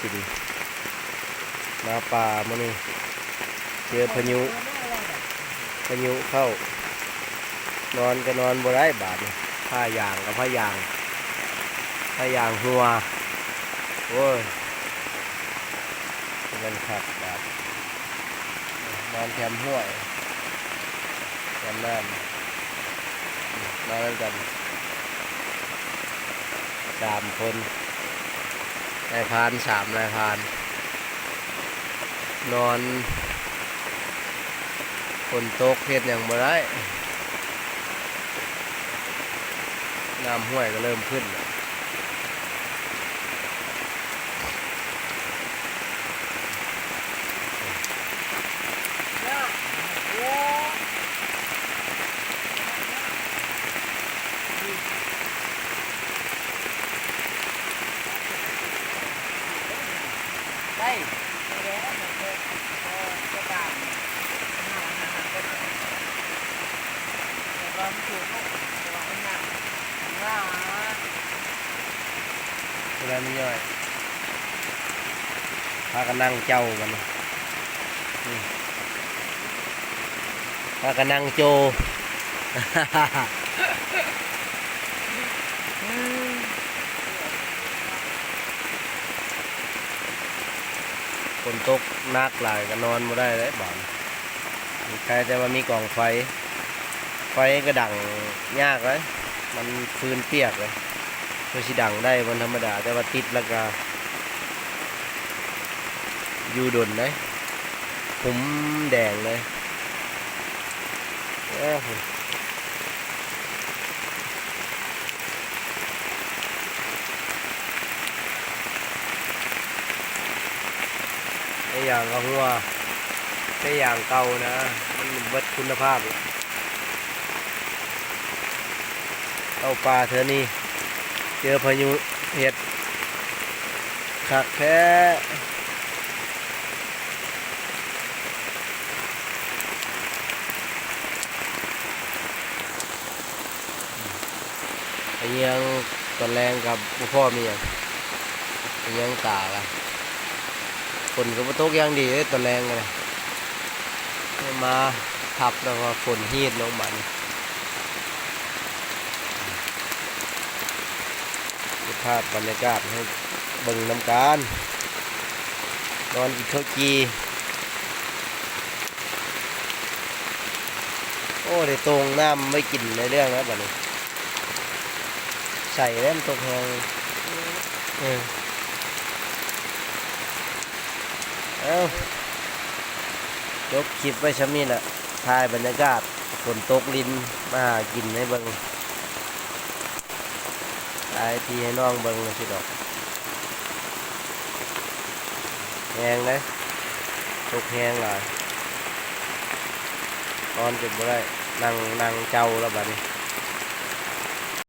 กินมาป่ามานี่เจอพายุเข้านอนก็นอนบ่ได้บาดนี่ผ้ายางกับผ้ายางหัวโอ้ยมันขัดบาดนอนแคมห้วยแคมน้ำนอนกัน3 คนนายพราน3 นายพรานนอนฝนตกเฮ็ดหยังบ่ได้น้ำห้วยก็เริ่มขึ้นได้เวลาไม่ย่อยพากันนั่งเจ้ากันพากันนั่งโจฝนตกนักหลายก็นอนไม่ได้เลยบ้านใครแต่ว่ามีกล่องไฟก็ดังยากเลยมันฟืนเปียกเลยเพื่อสิดังได้มันธรรมดาแต่ว่าติดแล้วก็อยู่ดนเลยผมแดงเลยไอ้อย่างก็หัวไอ้อย่างเก่านะมันเบิดคุณภาพเอาปลาเธอนี่เจอพายุเห็ดคักแท้ไอ้ยังตอนแรงกับพ่อมีอย่างไอ้ยังตาละฝนก็มาตกยังดีตอนแรงเลยมาทับแล้วก็ฝนฮีดลงมันภาพบรรยากาศให้เบิ่งน้ำการนอนกินข้าวจีโอ้ได้ตรงน้ำไม่กินในเรื่องนะบัดนี้ใส่แล้วมันตกแหงยกคลิปไว้ชั้นนี้แหละถ่ายบรรยากาศฝนตกลินมาหากินให้เบิ่งถ่ายทีให้น้องเบิ่งเลยสิดอกแหงเลยตกแหงหลายนอนจนบ่ได้นั่งเจ้าแล้วบัดนี้